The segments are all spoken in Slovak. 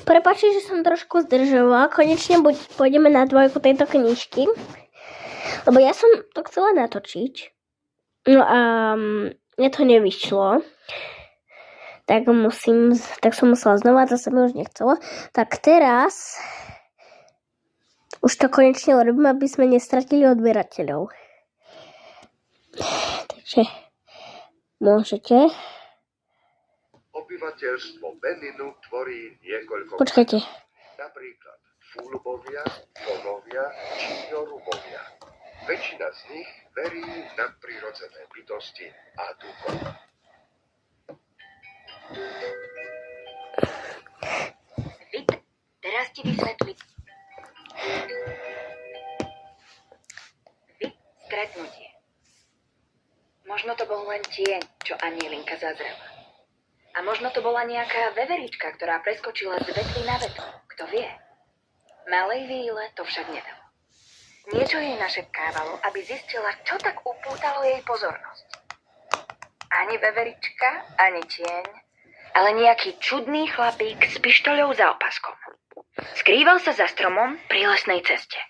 Prepáčte, že som trošku zdržovala. Konečne pôjdeme na dvojku tejto knižky. Lebo ja som to chcela natočiť. No a mne to nevyšlo. Tak som musela znova, zase mi už nechcelo. Tak teraz už to konečne urobím, aby sme nestratili odberateľov. Takže môžete. Obyvateľstvo Beninu tvorí niekoľko... Počkajte. Napríklad Fulbovia, Fonovia či Jorubovia. Väčšina z nich verí na prirodzené bytosti a duchov. Teraz ti vysvetlím. Stretnutie. Možno to bol len tieň, čo Anielinka zazrela. A možno to bola nejaká veverička, ktorá preskočila z vetvy na vetvu. Kto vie? Malej Víle to však nedalo. Niečo jej našepkávalo, aby zistila, čo tak upútalo jej pozornosť. Ani veverička, ani tieň, ale nejaký čudný chlapík s pištoľou za opaskom. Skrýval sa za stromom pri lesnej ceste.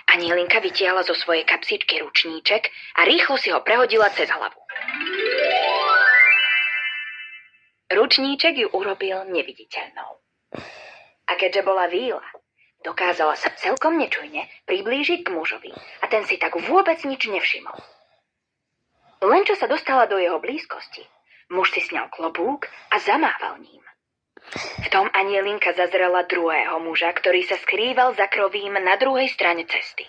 Anielinka vytiahla zo svojej kapsičky ručníček a rýchlo si ho prehodila cez hlavu. Ručníček ju urobil neviditeľnou. A keďže bola Víla, dokázala sa celkom nečujne priblížiť k mužovi a ten si tak vôbec nič nevšimol. Len čo sa dostala do jeho blízkosti, muž si sňal klobúk a zamával ním. V tom Anielinka zazrela druhého muža, ktorý sa skrýval za krovím na druhej strane cesty.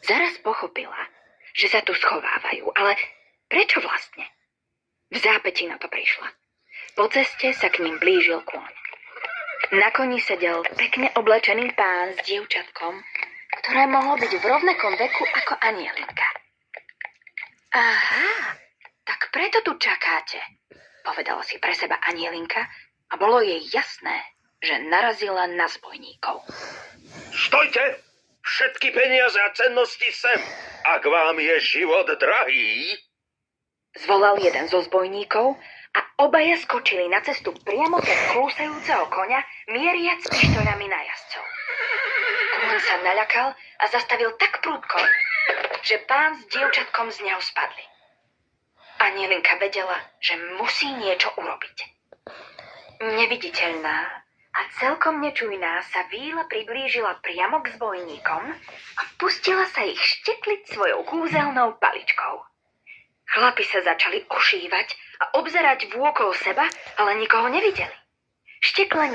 Zaraz pochopila, že sa tu schovávajú, ale prečo vlastne? V zápätí na to prišla. Po ceste sa k ním blížil kôň. Na koni sedel pekne oblečený pán s dievčatkom, ktoré mohlo byť v rovnakom veku ako Anielinka. Aha, tak preto tu čakáte, povedala si pre seba Anielinka a bolo jej jasné, že narazila na zbojníkov. Stojte! Všetky peniaze a cennosti sem, ak vám je život drahý. Zvolal jeden zo zbojníkov a obaja skočili na cestu priamo pred klúsajúceho koňa, mieriac pištoľami na jazdcov. Kôň sa naľakal a zastavil tak prudko, že pán s dievčatkom z neho spadli. Anielinka vedela, že musí niečo urobiť. Neviditeľná a celkom nečujná sa Víla priblížila priamo k zbojníkom a pustila sa ich štekliť svojou kúzelnou paličkou. Chlapi sa začali ošívať a obzerať vôkol seba, ale nikoho nevideli. Šteklenie